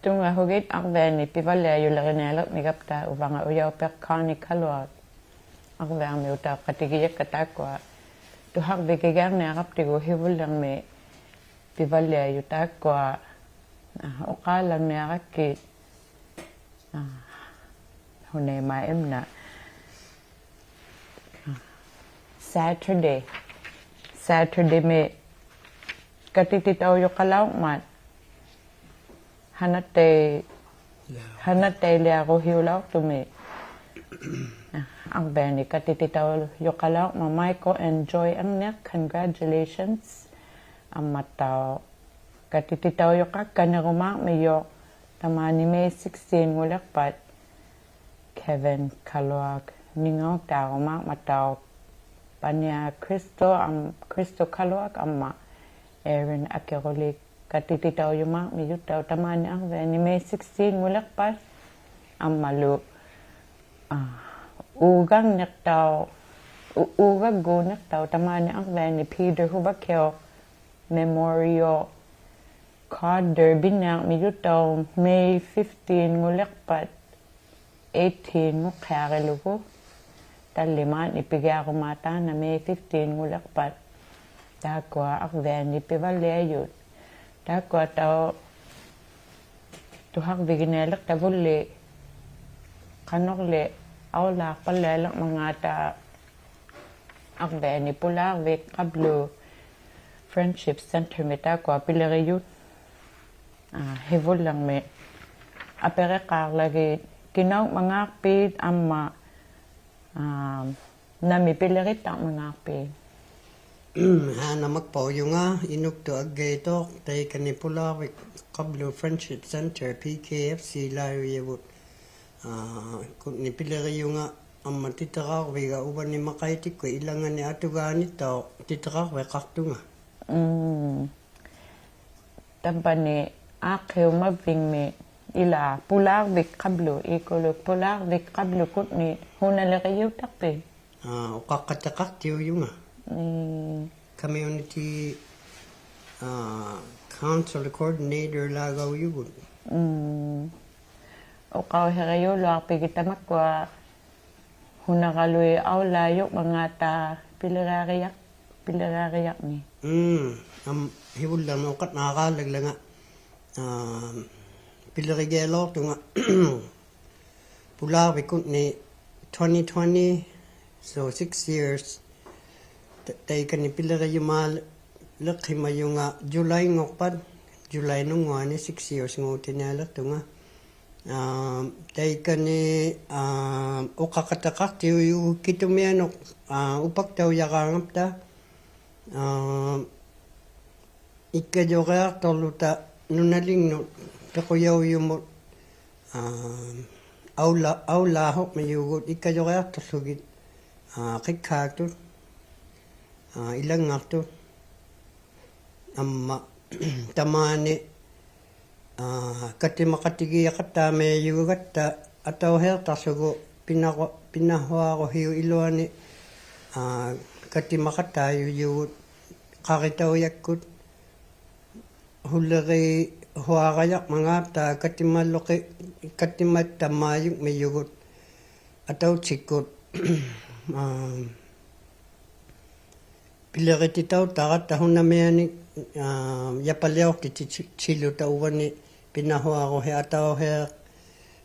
Tunga hugit akveni pivalle yularinelo migapta uvanga uyaw perkani kalwa akvang mi uta katigiyak katakwa tuhak begigarne akaptigo hivulang me pivalle yutakwa ukalang ne akakit hune maemna Saturday me katititaw yukalaw mat hanate le ako hiulaw tumi ang beni katititaw yukalaw mamay ko enjoy ang nek congratulations ang mataw katititaw yukak kanaruma mayo tamani May 16 ngulakpat Kevin Kalwag ningaw tao mataw panya Kristo Kalwag amma Erin Akerolik katititaw yung miyutaw tamani ang veni May 16 ngulakpat ang malu ugang nektaw ugag go nektaw tamani ang veni Peter Hubakyo Memorial Carter binang miyutaw May 15 ngulakpat 18 ngukarilugo taliman ipigay ako mata na May 15 ngulakpat dakwa ang veni pivaleyot Dakwa tao tuhak biginelak tabuli kanokle awla palelak mga ta akbeni pula vek kablo Friendship Center meta kwa pilariyut hevol lang me apere kar lagi kinaw mga pid amma nami pilarit ang mga pid Hana magpauyo nga, inuk to agato, tay kanipula, kablo Friendship Center, PKFC, layo yabot. Kung nipilariyo nga, ang matitaka, wiga uban ni makaitik ko, ilangan ni atuganit tao, titaka, kakto nga. Tampa ni akiw mabing me, ila, pular vik kablo, ikolo, pular vik kablo, kut ni, hunalakayo takpe. Ukakatakak tiyo yung nga. Community Council Coordinator lagaw yun. Ukaw herayo lo pigita makwa hunakaloy aw layok mga ta pilarayak ni. Hibul lang ukat nakakalag lang nga. Pilarigelo to nga pula wikut ni 2020 so 6 years. Tay kanipila kayo malaki mayo nga July ngokpad July nung nga ni 6 years ngo tinalak to nga tay kani ukakatakak tiyo yu kitumianok upak taw yakangap ta ikadyo kaya toluta nunaling no takuyaw yung mo awlahok mayugot ikadyo kaya tasugit kikak to ilang nga to amma tamani kati makatigiya kata may yugat ta ataw her tasugo pinahwa ko hiyo iluani kati makatayo yugot kakitaw yakut hulari huwa kayak mga ta kati maloki kati matamayong may yugot ataw tsikot Pilakiti tau takat tahun namanya yapalyaw kiti chilo tauwan ni pinahwa ko he ataw he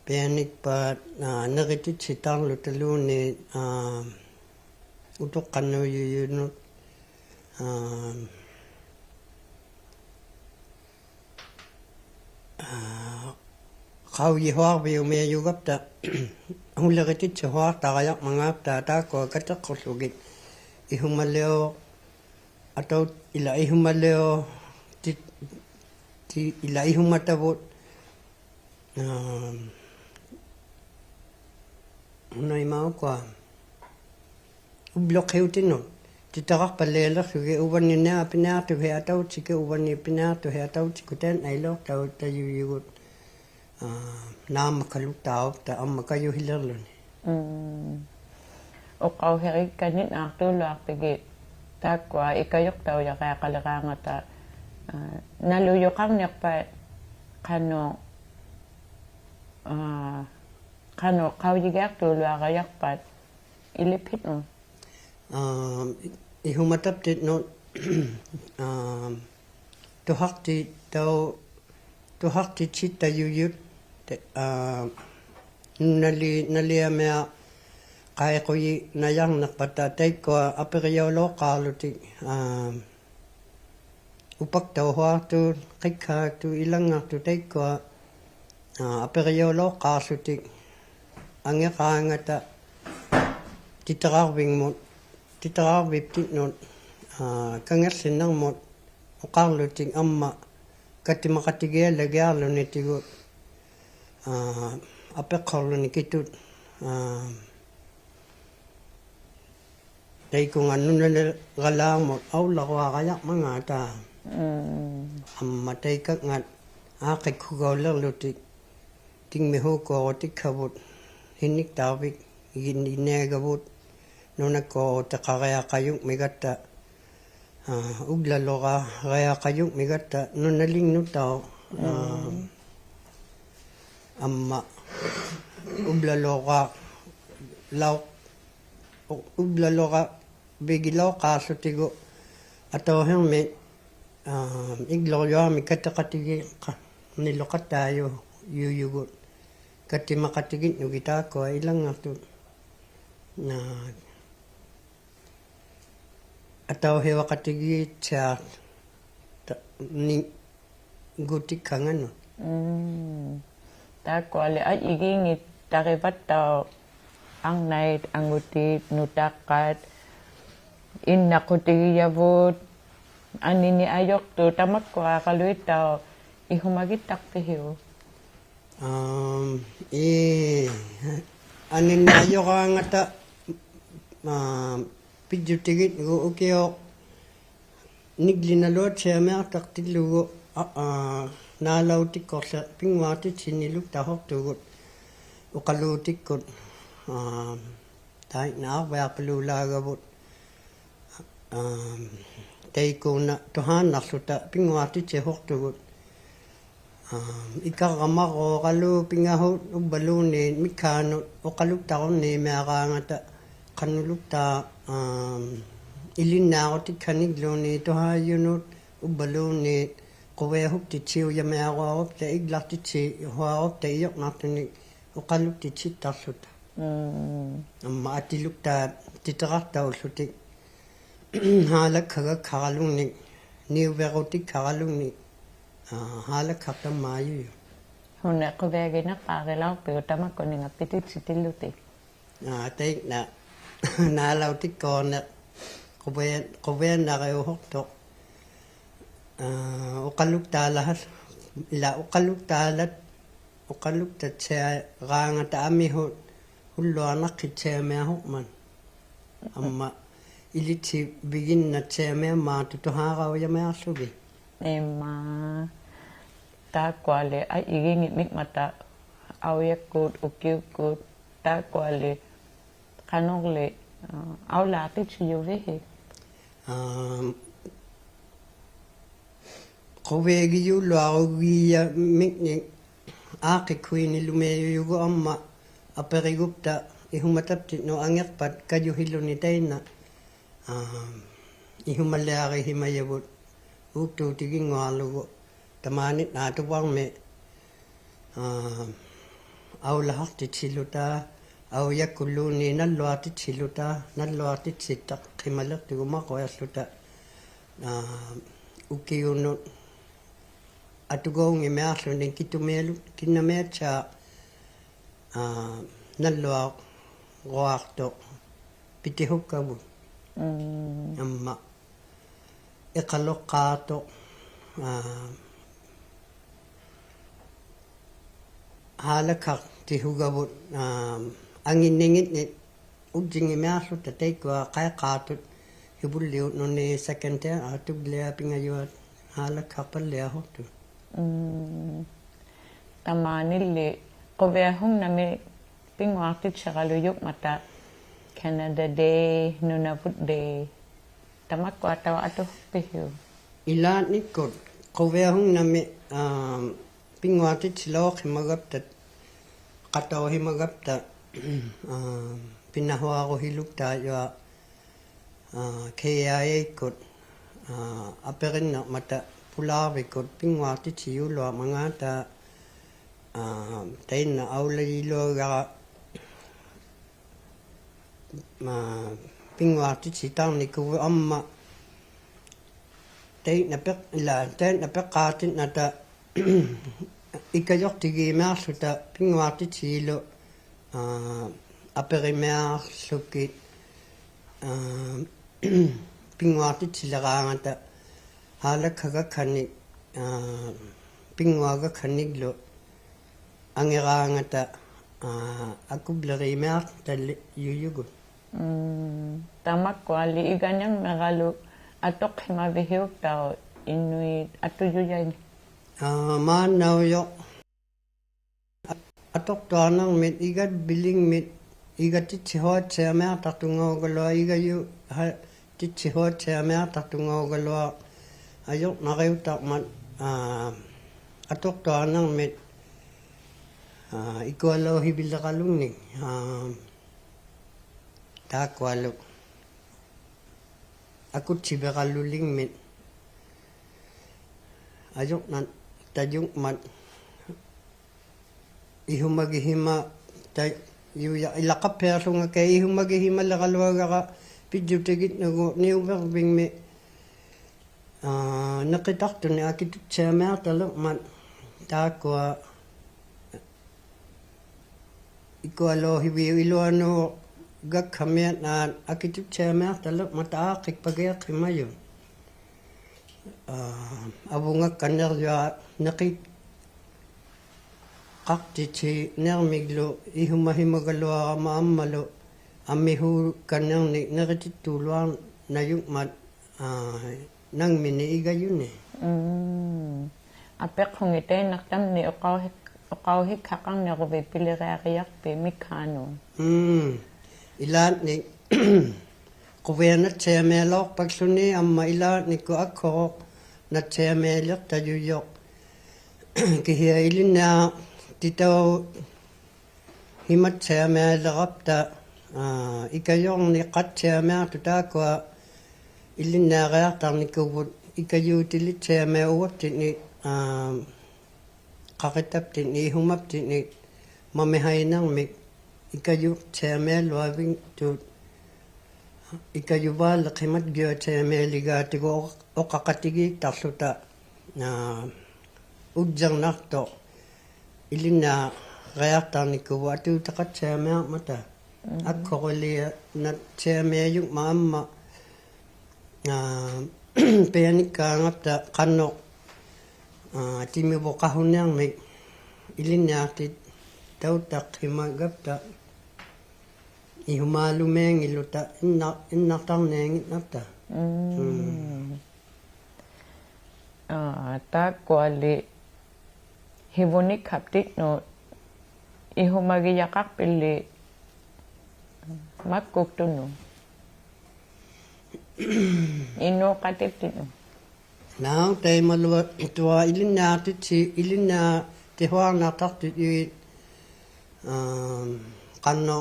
pianik pa nakiti sitang lutalo ni utok kano yun kau yihwa biyo may yugap ta ang lakiti chihwa takayak mga tata ko katak ko sugit ihumaleo atau ila ihumaleo ti ila ihumatavut unai mau kwa ublok heutino ti tarak palela suge ubani na pina tu he atau chike ubani pina tu he atau chikuten ailo tau ta yugut nam kalu tau ta amma kayu hilalun O kau heri kanit aktulo aktige takwa ikayok tau ya kaya kalakanga ta naluyo kang pa kano kau jigak tulo akayak pat ilipit mo. Ihumatap tit no tuhak ti chita yuyut nali amea kaya ko yi nayang nakpatatay ko aperiolo kaluti upak tau hoa tu kika tu ilang tu tay ko aperiolo kasuti angya kaangata titarawing mo titarawip tit no kangat sinang mo ukaluting amma kati makatigel lagalo ni tigo apekolo ni kitut tay kung ano nalalang mo aw lakwa kaya mga ta amma tay ka nga akit kugaw lang lutik ting miho ko tik kabut hinik tawik ginegabut nuna ko takakaya kayong migata uglalo ka kaya kayong migata nunaling nutaw amma uglalo ka uglalo ka bigilaw kaso tigo ato helmet igloyo mi katakatigi nilokat tayo yuyugot kati makatigit yung kita ko ilang ato na ataw hewa katigit sa ni gutik kangan no Takwa le ay igingit takipat tau ang night ang utit nutakat inakuti yavut anini ayok tu tamak kwa kaluit tau ihumagit taktihiw. Anin na ayok ang ata pijutigit go ukyo niglinalot siya may taktilugo nalautik ko sa pingwati siniluk tahok tugot ukalutik ko tayo na ako palulagabot tayo ko na tuhan naksuta pingwati sihok tugot ikakama ko kalu pingahot ubalunin mikano o kalukta ko ni mayakangata kanulukta ilin na ako tikaniglo ni tuhayunot ubalunin kowe hop ti chiu ya me awa hop te iglak ti chi hoa hop te yok natuni ukaluk ti chi tasut amma atiluk ta titrak ta usuti halak khaga khagalung ni new verotik khagalung ni halak khapta mayu Huna ko vege na pakilaw pero tamak ko nga pitit sitiluti. Take na nalautik ko na kowe na kayo hok to ukaluk talas la ukaluk talat ukaluk ta che ranga ta ami ho hullo anak che me ho man amma iliti begin na che me ma tu ha ga ya me asubi Ema takwa le ay igingit mikmata awyakut ukyukut takwa le kanong le awlatit siyo vehe. Kowegi yu loawi ya mikni aki kuini lumeyo yugo amma aperigupta ihumatapti no angyak pat kayu hilo ni tayna ihumalari himayabut uktu tigi ngalugo tamanit na tuwang me aw lahak ti chiluta aw yakuluni nalwati chiluta nalwati chitak kimalak tigo makoyasluta ukiyuno atugong imeaslo ning kitumelu kinamecha nalwa goakto pitihukabu amma ekalokato halakak ti hugabut angin ningit ni ujing imasu tatay ko kaya katut hibulyo no ni second te atug lea pingayo halakak palya ho tu Tamanili quvehum nami pingwaqtit shagaluyuk mata Canada Day Nunavut Day tamak ko ataw ato pihiw ilan ni ko kovehung nami pingwati chilok himagapta kataw himagapta pinahwa ko hilukta yo KIA ko aperin na mata pulawi ko pingwati chiyulo mga ta tayo na aulilo ga pingwati chitang ni ko amma tayo na pekatin na ta ikayok tigi masu ta pingwati chilo aperimer sukit pingwati chilaranga ta halak kaga kanik pingwaga kanik lo angiranga ta aku blerimer ta yuyugo tamak ko ali iganyang magalu atok himabihiw tao Inuit atuyuyan manaw yo atok tanang mit igat biling mit igat tichihot chama tatungo galo igayu tichihot chama tatungo galo ayok nakaw tak mat atok tanang mit ikwalo hibilakalung ni takwalo aku chibakaluling mit ayok na tajung mat ihumagihima yuya ilakap perso nga kay ihumagihima lakalwaga ka pidyo tigit nago niubarbing me nakitakto ni akitut chama talok mat takwa ikwalo hibiyo iluano gagkamit na akitut chama talok mataakik pagayak himayo abunga kaner ya nakik kaktichi nermiglo ihumahimagalo maamalo amihu kaner ni nakitituluan na yung mat nang miniiga yun apek hungite naktam ni okaw hikakang na kubi pilirayak pi mikano ilan ni kuwena tsemelok pagsuni amma ila ni ko ako na tsemelok tayuyok kihiya ilin na titaw himat tsemelok ta ikayong ni kat tsemelok tuta ko ilin na kaya tang ni kubut ikayu tilit tsemelok tini kakitap tini humap tini mamihay nang mik ikayu tsemelok wabing tut ikayuba lakimat gyo tsemeliga tigo o kakatigi taksuta na ugjang nakto ilin na kayakta ni kuwa atu takat tseme mata ako kuli na tseme yung maama peyanik ka ngapta kanok timibo kahunyang may ilin na tit tautak himagapta ihumaalumeng iluta innatang nengit napta ta kuali hivonik haptik no ihumagiyakak pili makuktuno ino katiptino now tay malwa itwa ilin na titsi ilin na tihwa na takti kano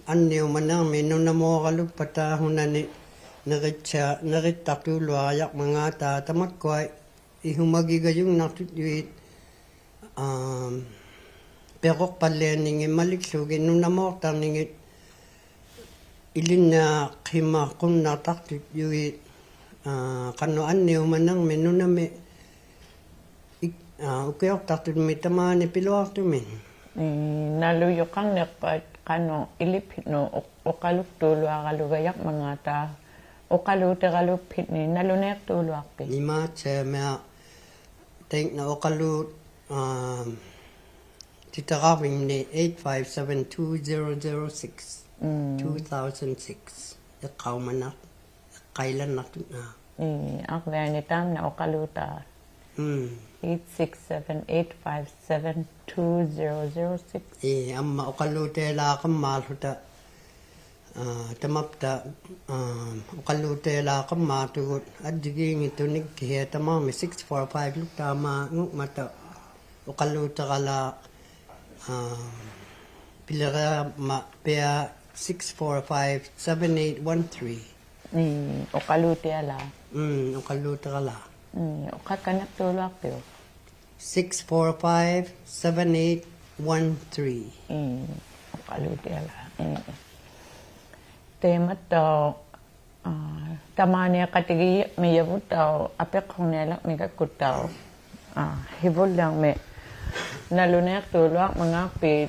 anniw manang mino na mo kalugpata hunani naritatulo ayak mga tamat ko ay ihumagigayong natutwit perok palening maliksugin nung namortan ningit ilin na kima kung nataktuit kano anniw manang mino na me ukayok taktut may tamani piluak tumin naluyo kang nekpat kano ilipit no okaluk tulo akalugayak mga ta okalute kalupit ni nalunek tulo akpi ima tseme think na okalut Titarawing ni 8572006 2006. Ikaw manak. Kailan na ito na? Ako ni tam na okaluta. 867-857-2006. Amma okalute la kammaluta. Tamapta okalute la kammatugut. Adjiging ito nigkihe tamami 645 lutama ngukmata. Okaluta kala pilara ma pea 645-7813. Okalute ala. Okaluta kala. Okakanak tulak yo. 645-7813. Okalute ala. Temat daw tamanya katigi may yabut daw apek kong nilak may kakut daw. Hibol lang may nalunak tulak mga pit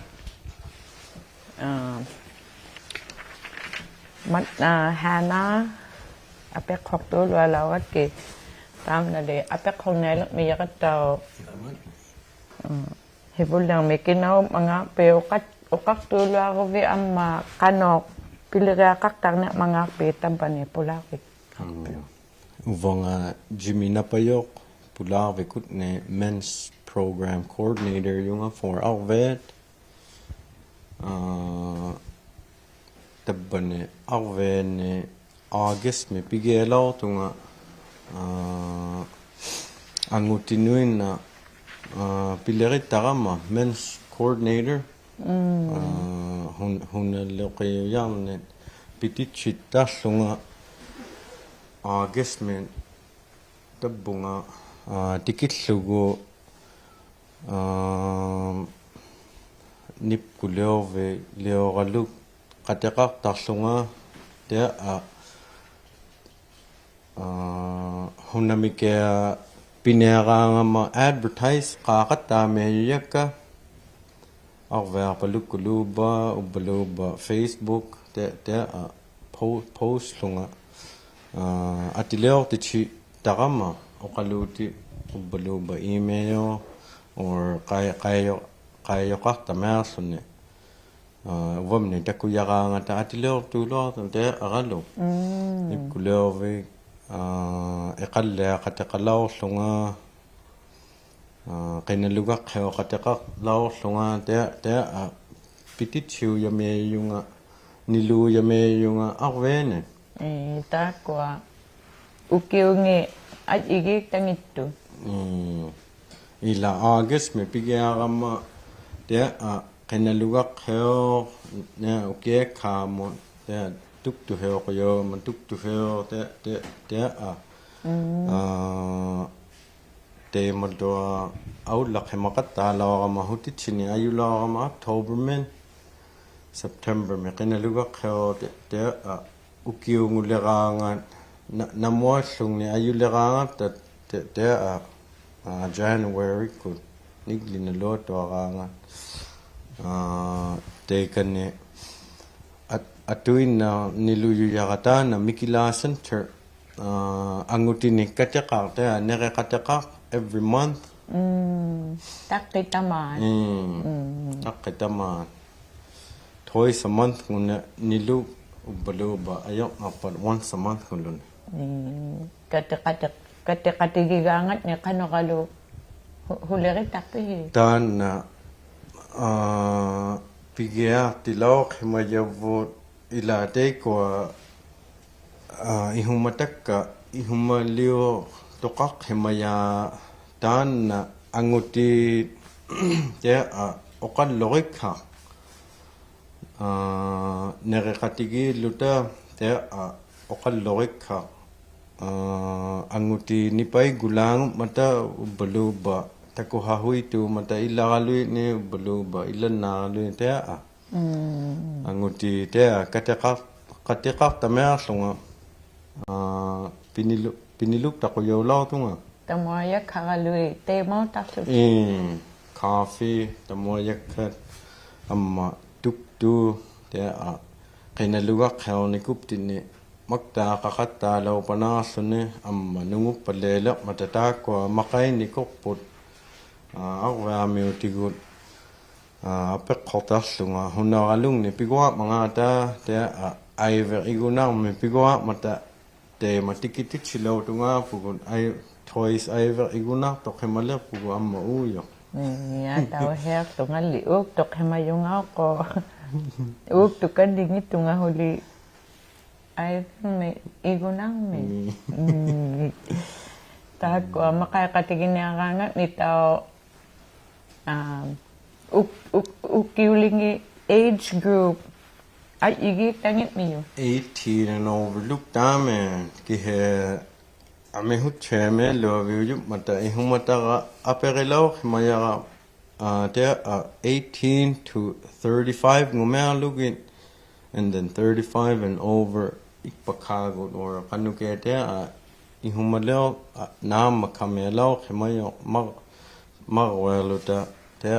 mat hana apek kong tulak lawat ki tam na de apek kong nilak may yakat daw hibol lang may kinaw mga pe ukak tulak ko vi amma kanok pilira kaktang na mga pe tampane pulakit. Uvanga Jimmy Napayok Pulakvikut ne men's program coordinator yung for Arvet. Tabbane Arvet ne August me pigelaw tunga angutinuin na pilerit tarama men's coordinator. Hunalokayo yan ne pititchita sunga August me tabbunga tikitlugo nipkuleove leoraluk qateqaq tarlunga te hunamikea pineeraangama advertise qaaqattaameyakka arvearpalukuluba ubbaluba Facebook te post lunga atileortichi tarama oqaluuti ubbaluba email or qayoqartamearlunni uvamni takuyaraangata atileortuuloortu te aralu ipkuleorvi eqalleaqateqalaorlunga qinalugaqqiuqateqarlaorlunga te pititchiu yameeyunga nilu yameeyunga arveene Takwa ukiungi at igik tangittu. Ila August me pigearama te qinalugaqqiu ne ukiekkaamo te tuktuheoqyo man tuktuheo te maldoa aullaqimaqattaalaorama hutitchini ayulaorama October men September me qinalugaqqiu te ukiunguleraanga namuallungni ayuleraanga te January ku niglina lotoaraanga te kanne atuin na niluyuyarataana Mikila Center angutini kateqaq te nereqateqaq every month Takkitaman. Takkitaman twice a month nguna nilu ubbaluba ayok apat once a month kulun Kati-katigigangat ni kano-kalo hulirit takpihi. tan na pigea tilawak himayavut ilate ko ihumatakka ihumaliw tukak himaya tan na anguti te okan logika nerekatigi luta te okan logika anguti nipay gulang mata baluba takuhahui tu mata ilagalui ni baluba ilan nagalui te anguti te katekak tameaslunga piniluk takuyaw tunga Tamoya kagalui. Temo taksu. Coffee tamoyakat amma tuktu te qinalugaq hauniquptini makta qaqatta law panaassuni amma nunguppaleela matatakwa maqaini kopput arvaamiutigut ape qotarlunga hunaralungni pigua mangata te aiver igunar me pigua mata te matikitit silautunga pugun ai toys aiver igunar to kemale pugu amma uyo ya tau her tunga liuk to kemayunga ko uk to kandingi tunga huli ai me igunang me tako makakatigin niya nga ni tao ukiulingi age group ay igi tangit niyo 18 and over look dame ki he ame hu cheme lo vi mata ihumata aperelo maya te 18 to 35 ngumea lugin and then 35 and over ipakago or kanukete ihumalo nam kamelo khmayo magweluta te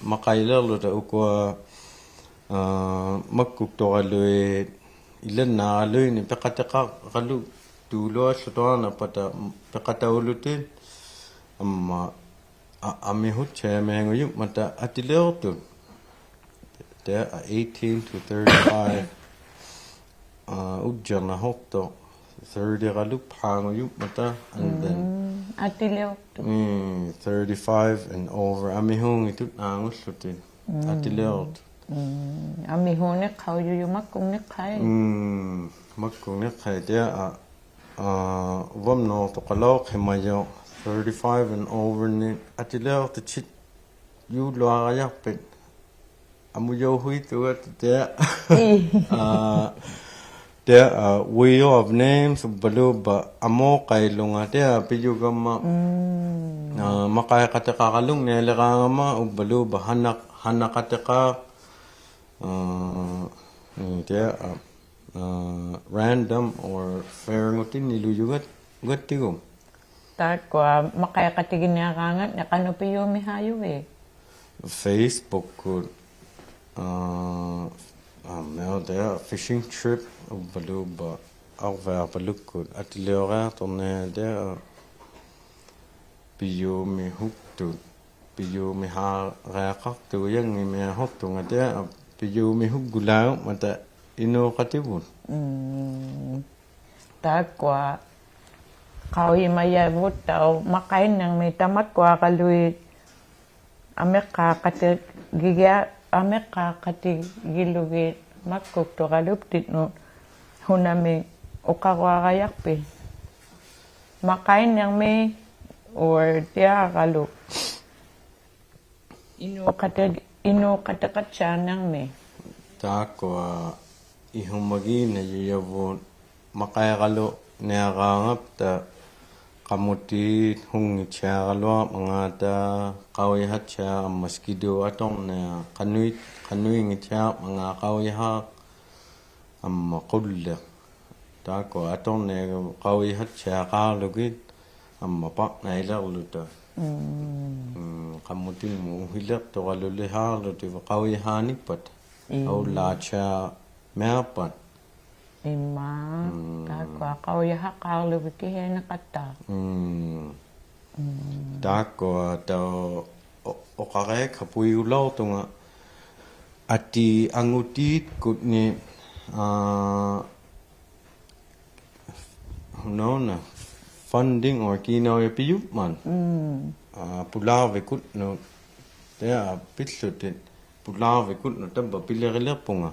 makailelo uko makuktogalui ilanna lui ni pekateka galu tulo sotona pata pekataulutin amma amihu cheme mata atileotu te 18 to 35 ujjana hokto 30 galu pango mata and then atileo 35 and over amihung itu nangusutin atileotu ami hone khau yu makung ne khai makung ne khai te vom no to kalo khemayo 35 and over ni atileo te chit yu lo ya pe amuyo hui tu te te wheel of names baluba amo kai lunga te piyugama makai kateka kalung ne legama baluba hanak kateka te random or fair ngutin nilujugat gatigum ta kwa makakatigin niya kangat na kanupiyo mi hayo Facebook could there fishing trip baluba alva balukut atilera tonne der piyo mi huktu piyo mi ha raqaq tu yang mi hoktu ngade piyo mi hugula mata ino katibun ta kwa kau imaya butau makain yang may tamat kwa kalui ameka kate giga ameka kate gilugi makuk to kaluptit no hunami ukawagayak pe makain yang may or tiya kalu ino katakatsa nang may ta kwa ihumagi na yuyabun makaya kalo niagangap ta kamuti hung chagalo mga ta kawihat siya maskido atong na kanui ngitya mga kawihat makulle ta ko atong na kawihat siya kalugit mapak na ilarluta kamuti mo hilak to kalulihar luti kawihanik pat au la siya meapat ima ta kwa kawiha kalubiti he nakata ta ko to okare kapui ulo tunga ati angutit kutni no funding or kino ya piyup man pulave kut no te pitsutin pulave kut no tamba pilerile punga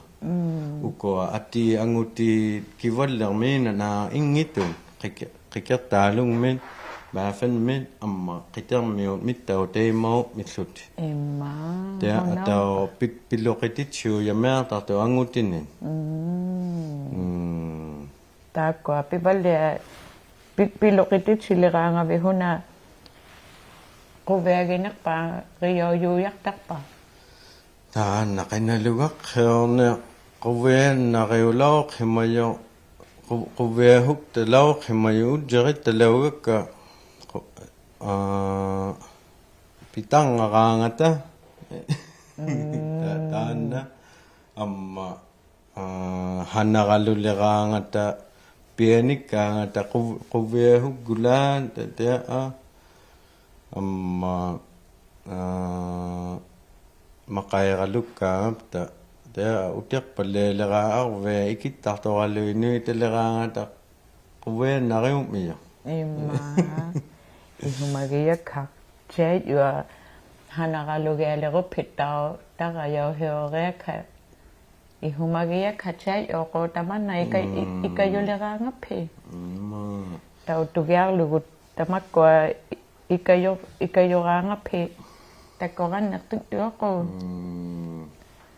uko ati anguti kivaller men na ingitun kikat talung men bafen men amma kitar mit tau te mau mitsut ima te atau pilokitit chu ya mer ta to angutin ta kwa pibalde pilokitit siliranga behuna kuveginak pa riyo yuyak takpa ta nakinalugak kherne kuve nakayulaw khimayo kuve huk talaw khimayo jarit talawak pitang ngangata tanda amma hanagalulirangata pianik kangata kuve huk gulan te amma maqairalukkaam ta utiarpalleeleraarve ikittartoraluinuiteleraangata quveennariummiyo Imma ihumagiakka chat yua hanaralugealerupittao taqayauhioriakka ihumagiakka chat yoqutamanna ikayuleraangappi tautugiarlugut tamakkua ikayuraangappi takkorannertuk tuoqu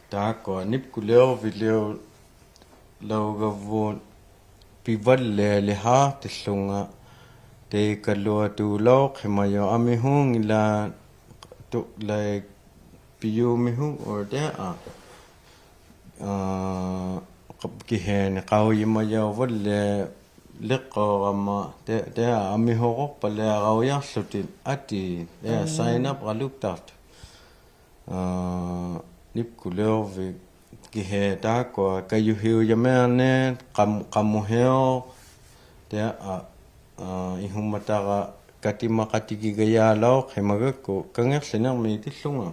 taakko nipkuleorvileo laugavuun pivallealiha tillunga teikkalluatuulao qimayo amihuungila like piyumihu or tea kihene qauyimayo valle liqqorama tea amihoqorpaleaqauyarlutin ati tea sign up qaluktart nipkuleorvi kihe taakko kayuhiuyameerne qamuheo tea ihummatara katimaqatikigayaalao qimagakku kangerlinermi tillunga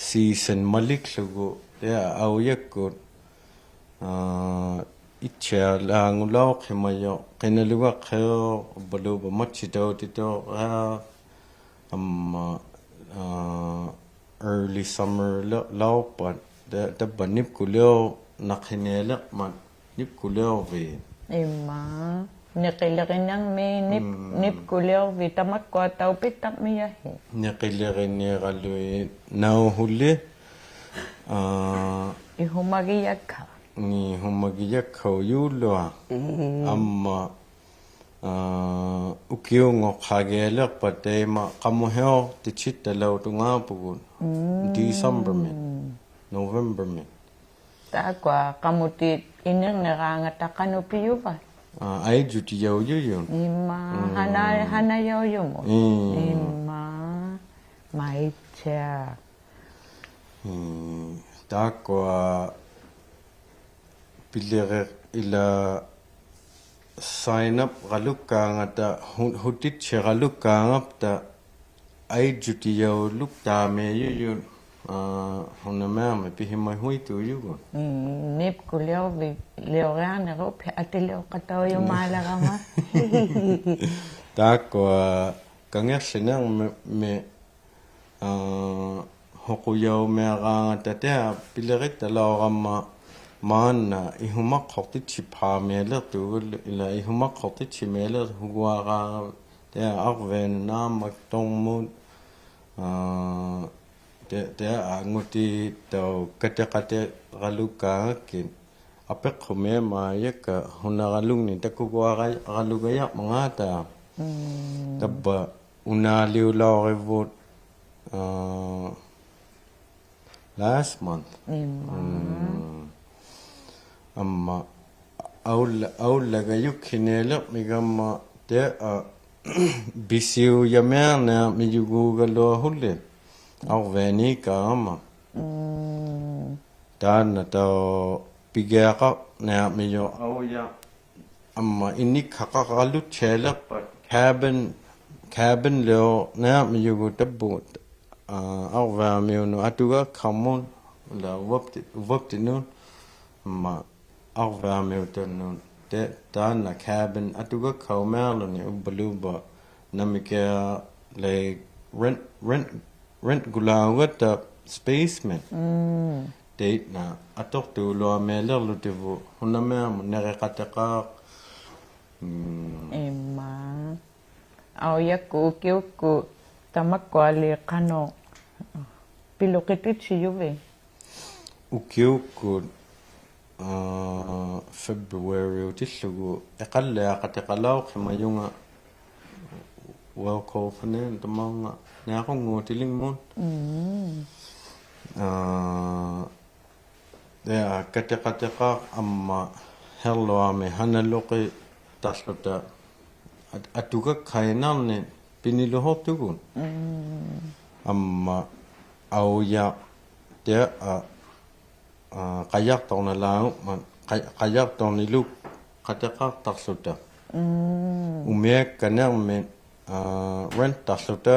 season maliklugu tea auyakkut itchaalaangulao qimayo qinalugaqqeo baluba machitautitoqa amma early summer laupat tabba nipkuleo naqhineeleqmat nipkuleorvi Imma niqilerinnermi nipkuleorvi tamakkua taupittarmiyahi neqilerineralui nauhulli ihumagiakka ni humagiyakkhau yuullua amma ukiungo qageelerpa teema qamuheo tichittalautungaapukun December min November min taakua qamutit inerneraangata qanupiyuva aijutiyauyuyun imma hanayauyumu imma maitcha taakua pilere ila sign up qalukkaangata hutitcheralukkaangapta aijutiyauluktaameyuyun hunameame pihimai huituuyugun nipkuleorvi leoreanerup atileoqatauyumaalarama taakua kangerlinerme hoquyaumearaangata tea pilerittalaoramma maanna ihumaqqortitchiphaamialertugul ila ihumaqqortitchimeeler huguaraa tea arveen naamak tormut tea anguti tau kateqate qalukkaangakkin apeqqumeemaayakka hunaralungni takkuguaralugayaq mangaata tabba unaaliulaorivut last month amma aullagayukkineeleq migamma tea bisiuyamearna miyuguugaluahulli arveeniikaama taanna tao pigeaqa naamiyo auya amma innikkaqaqalutcheelerpat cabin leo naamiyugu tabbugut arvaamiunu atuga khammun la waptinun amma arvaamiutannun taanna cabin atuga khaumearluni ubbaluba namikea like rent gulaawata spaceman date na atortuuluameelerlutivu hunameamu nereqateqaaq imma auyakku ukiukku tamakkuali qano piluqititchiyuvi ukiukkut February utillugu eqalleaqateqalauqimayunga welkofanen tamaunga naaqunguutilingmun tea kateqateqaaq amma herluami hanaluqi tarluta atugakkainarni piniluhortugun amma auya tea qajartornalaangupman qajartorniluk qateqaartarluta umiakkanermi rent tarluta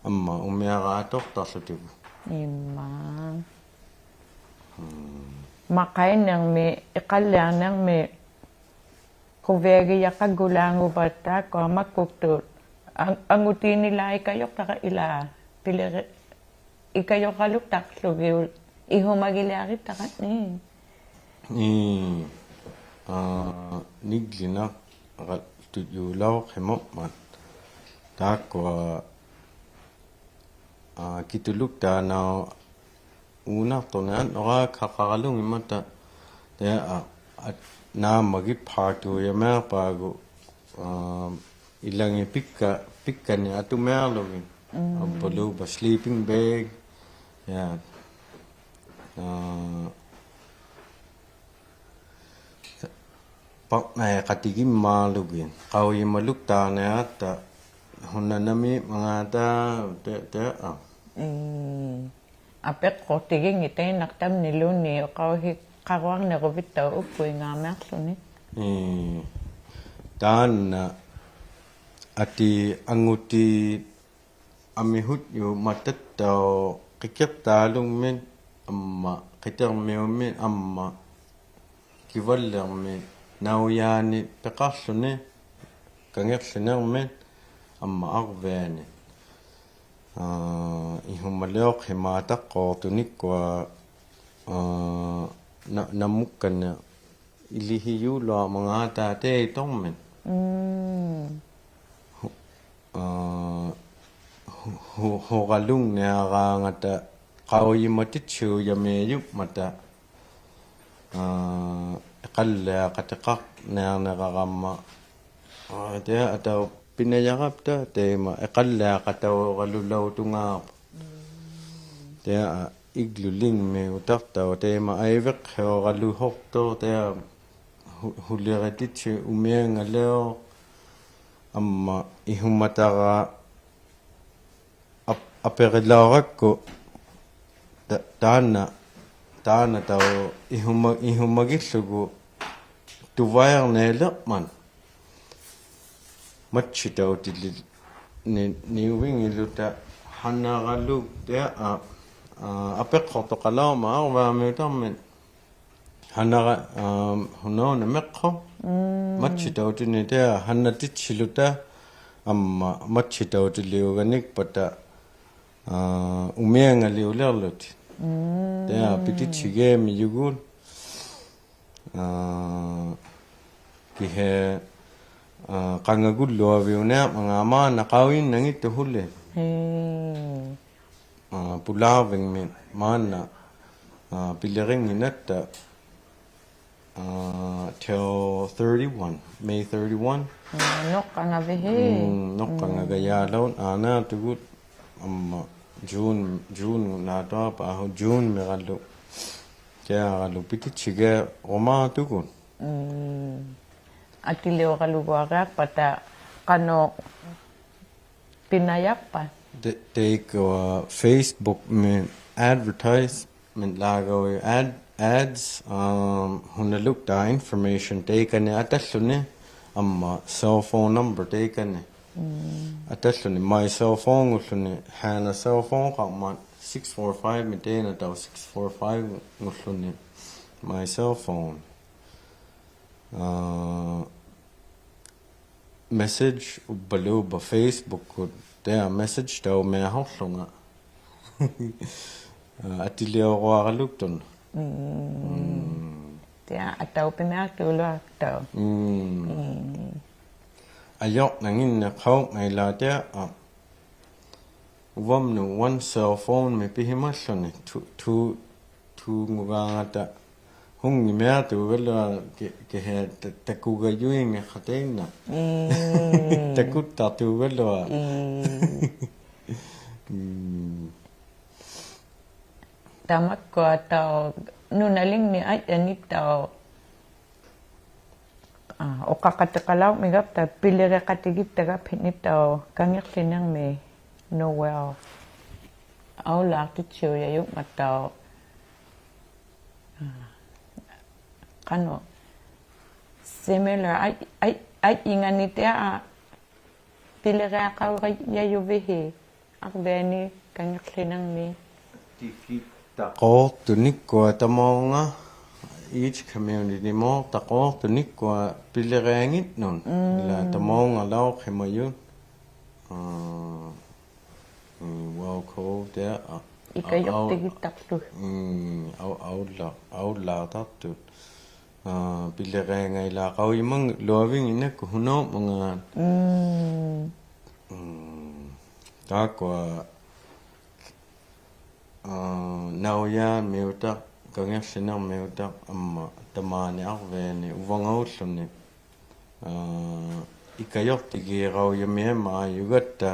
amma umiara tortarlutigu Imma. Makain nang me ikallang nang me kuvegi yakagulangu bata ko makuktot. Ang uti nila ikayok taka ila pilere ikayok kaluk taklo ihumagilari taka ni. Niglina tuyulaw hemokman takwa kituluk ta na una tonan ora kakakalung imata ya na magi partu ya mer pago ilang pikka ni atu merlogin bolu ba sleeping bag ya pak na katigi malugin kawi maluk ta na ata hunanami mga ta Apek ko tiging itay naktam ni Luni o kauhi kawang na kubitaw upoy nga merso ni. Dan ati anguti amihut yu matataw kikyap talong min amma kitang mew min amma kivalang min nauyani pekaslo ni kangyak sinang min amma akveni ihumaleok himatak ko tunik kwa namukan na ilihiyulo mga tate itong men hukalung na ngata kaoy matitsu yameyup mata kalla katakak na nakakama ataw pinayakap ta tema kalla kataw kalulaw tungap ta igluling me utak taw tema aivek ho kaluhok to ta huliratit si umeng aleo amma ihumataka aperilawak ko taana taw ihumagisugo tuwayang nelakman matchitaw tili ni wing iluta hanagalug ta apek khoto kalaw ma wa metamen hanaga huno na mekho matchitaw tini ta hanatit siluta amma matchitaw tili organic pata umenga liulalot ta pitit sige mi yugun kihe kangagullo aviuna mga ama nakawin nang ito huli pulaving min mana piliring inata till 31 May 31 Nok ka nga bihi. nok kangagayalaw ana tugut June na to pa June megalo kaya galo pitit sige roma tugun At iliw kaluwarak pata kano pinayak pa. Take Facebook min advertisement lagaw ads hunaluk ta information take ni atasluni amma cell phone number take ni atasluni my cell phone usluni hana cell phone kama 645 mitena taw 645 usluni my cell phone message below ba Facebook ko der message daw me hauslunga atilio ko akalukton Tiya ataw pinaktulo ataw. ayok nangin na kaw ngay lata wam no one cell phone me pihimaslon tu ngugangata hung ni mea tu vela ke he takuga yuing khatena takutta tu vela Tamat ko ataw nunaling ni ay anip taw o kakatakalaw migap ta pilira katigip taga pinip taw kangyak sinang me Noel aw lakit siyo yayuk mataw kano similar ay ingan ite pilira ka yayubihi akbeni kanyaklinang ni Tako tunikwa tamonga each community mo tako tunikwa pilirangit nun la tamonga lau khimayun wow ko der ikayok tigitaklu au la tattu pilirangay la kau imang loving ina kuhuno mga takwa nauya meuta kangyak sinang meuta amma tamani akveni uvangaulluni ikayok tigi rau yame ma yugatta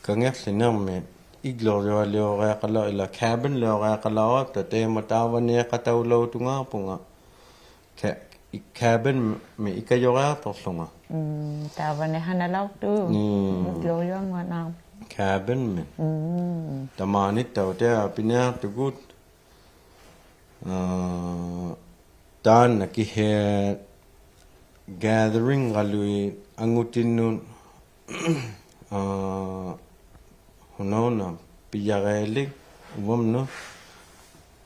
kangyak sinang me igloryo leoreqala ila cabin leoreqala ta tema tawani qatawlo tunga punga cabin me ikayora torlunga tavane hanalau tu gloyo ngana cabin me tamani tawte apina tugut tan ki he gathering galui angutinun hunona piyageli wamno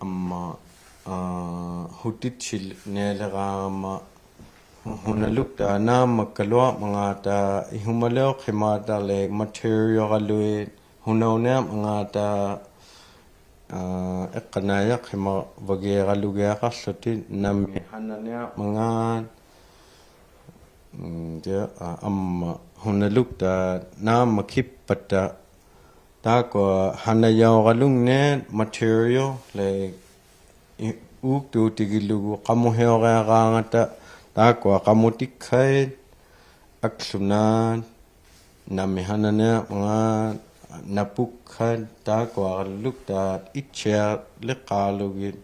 amma hutichil nelerama hunalukta nama kalwa mangata ihumaleo khimata le material galui hunona mangata eqnaya khima wagera lugya qallati nami hananya mangan de amma hunalukta nama khippata ta ko hanaya galungne material le uktu tigilugu qamuheora gaangata ta ko qamutikhay aksunan nami hananya mangan napukhan ta ko lukta itcher liqalugit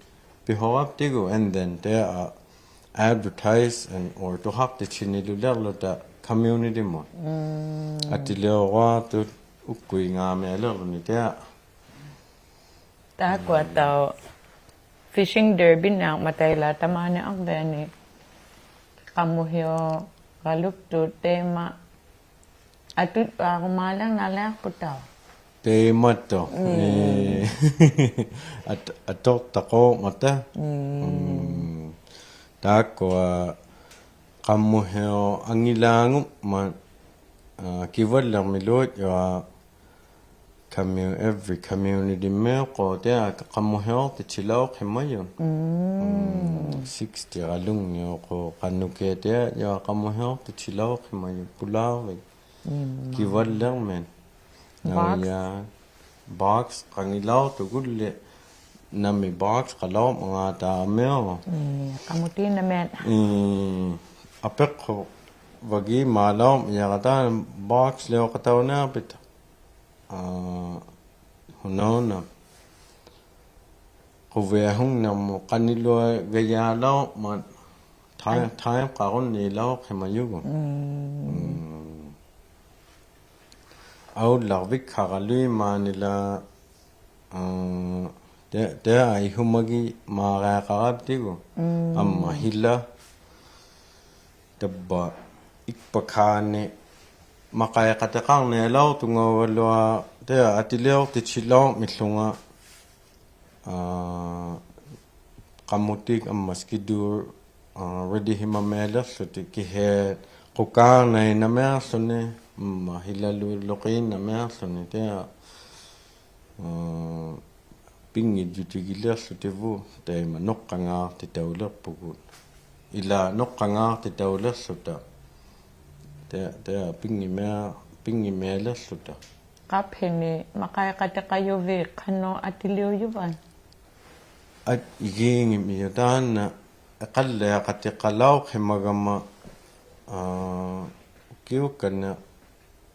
bihorap tigu and then there are advertise and or to hak the chinilulerlota community mo atileo tu ukui nga me lerni te ta ko tao fishing derby na matayla tamane akbeni kamuhyo galuk tu tema atut pa kumalang nalak ko tao te mato atok tako mata ta ko kamuhyo angilangu ma kiwala milot ya every community me ko te kamuhyo te chilaw khimayon 60 galung yo ko kanuke te ya kamuhyo te chilaw khimayon pulaw kiwala men ya box kangilaw to gulle nami box kalaw mga ta meo kamuti na men apek ko wagi malaw ya kata box leo kataw na bit hunona kuwe hung nam kanilo gaya law ma time karon ni law khimayugo au larvik kharalui manila de ai humagi mara qarab tigo amma hilla tabba ikpakhane maqay qataqang ne law tunga walwa de atileo tichilaw mitlunga qamutik amma skidur ready himamela suti ki he qukang na namersone mahilalu loqin namersone te pingi jutigila sutevu te manoqqanga te tawlerpugut ila noqqanga te tawlersuta te pingi mela suta kaphene makaya kata kayo ve kano atilio yuvan at iging miyadan aqalla qati qalaw khimagama kiu kana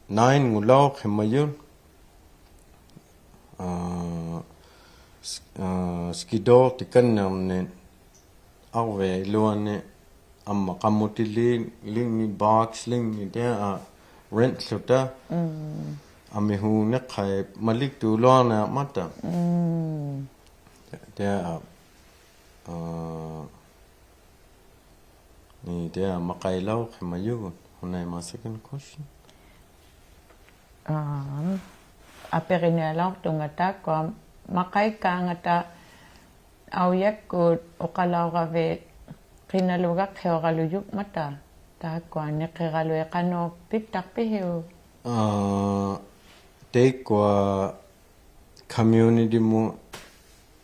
9 ngulaw khimayun skido tikannamne arve luane amma qammutili lingi box lingi der rent suta ami hu neqhay malik tu luana mata der ni der maqaylaw khimayun hunay ma second question aperinelok tungata kwa makai ka ngata auyak ko okalawave kinalugak heogaluyuk mata ta kwa nekeralu ekano pitak pihiu det går community mu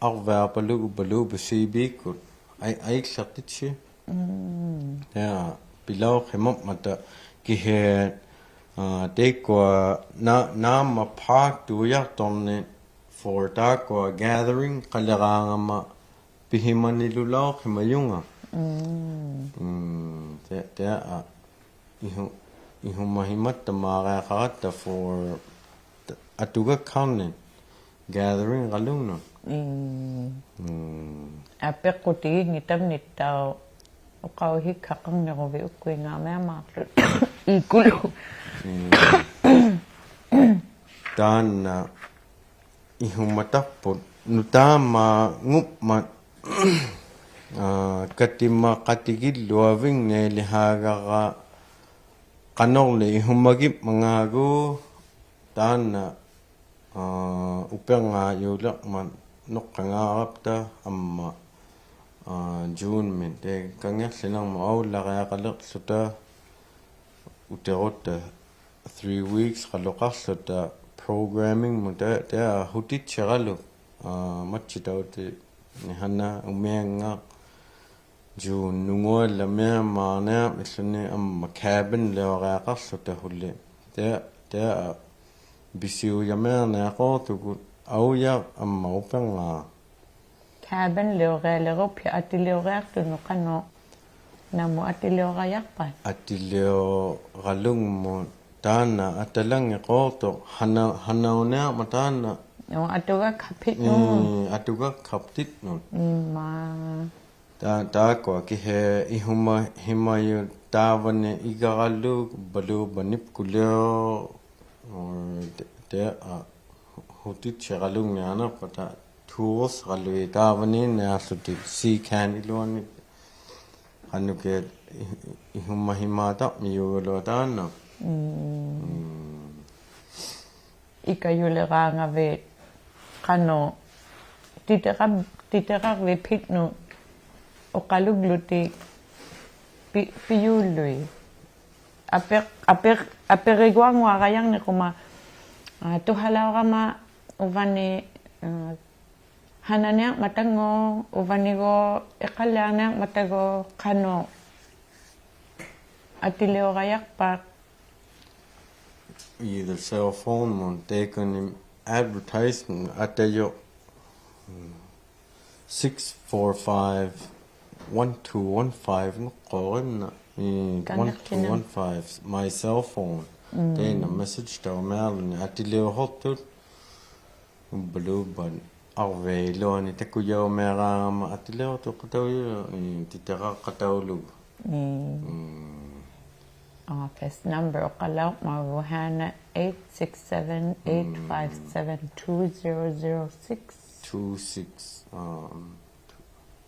arvær balu besibikut ai klaptitsi ja bilau khemop mata kihe det går na ma park du ya tomne for da går gathering qalaranga bihimani lulau khimayunga det ihu mahimat tamara khatta for atuga kaune gathering galungno apekuti ngitam nitau ukau hikakang nerobe ukwe ngame maklut ikulu dan ihu mataput nutama ngupma katima katigil luaving ne lihaga kanole ihumagip mangago dan upanga yulak man nokanga apta amma June min te kangyak silang mau lagaya kalak suta uterota 3 weeks kalokak suta programming mo te hutit chagalo machitaute ni hana umenga June nungo la me mana misune amma cabin lagaya kalak suta hulle te bisiu yamana ko tu au ya amma upanga cabin leo pi atileo tu no kano namu atileo yakpan atileo galung mo tana atalang ko to hanauna matana no atuga kapit no atuga kaptit no ma ta ko ki he ihuma himayu tawane igaralu balu banip kuleo te hutit chagalung yana pata tours galui tawane na suti si can iloni anu ke ihuma himata miyulo tana ikayule ranga ve kano titera ve pitno okalugluti piyului aperiguang warayang ne kuma tuhalawama uvani hananya matango uvanigo ekalana matago kano atileo gayak pa either cell phone mon taken advertisement at the 645-1215 no qorna 1215 my cell phone then a message to mail at the hotel blue ban arve lo ni takuyo mera at the to kataw titara katawlu office number okalaw maruhana 867-857-2006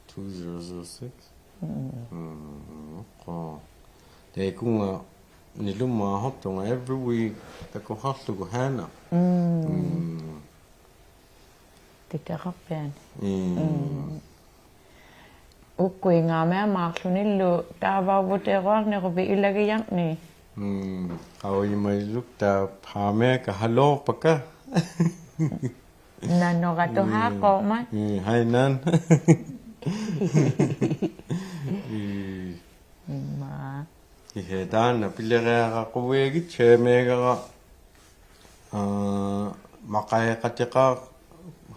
2006 they kunga niluma hoptonga every week tako haslu go hana titarapen ukwe nga me maklunillo tava voteror ne robe ilagayang ni awi mai lukta phame ka halo paka nano gato hako ma hai nan ma ihe dan pilera ko wegi chemega makaya katika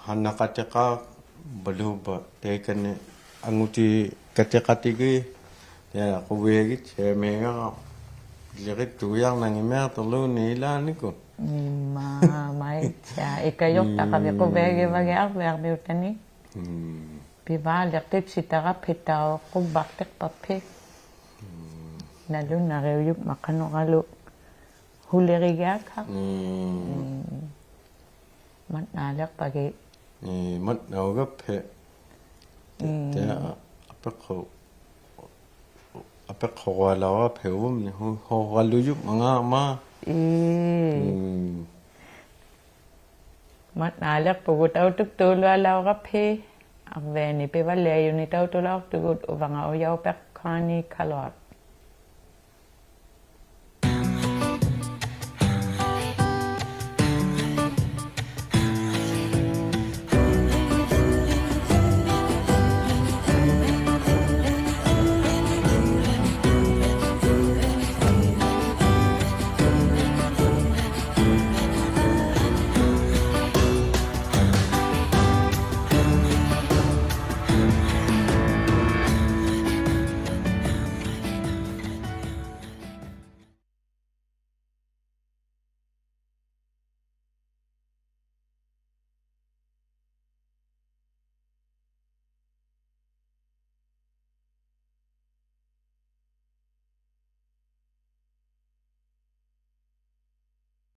hana katika baluba tekane anguti katikatigi ya ko wegi chemega lirik tuyang nang imer tolo nila niko ma mai cha ikayok takabe ko bege bage arber beutani piva lekte sitara petao ko baktek pape nalu na reyup makano galo huleriga ka mat nalak pagi mat nauga pe te apekho wala wa pewum ni ho walu yup mga ma mat nalak pugut au tuk tulu alaw kape. Ak veni pe valeo ni tau tulaw tugut uvanga o yaw pek kani kalot.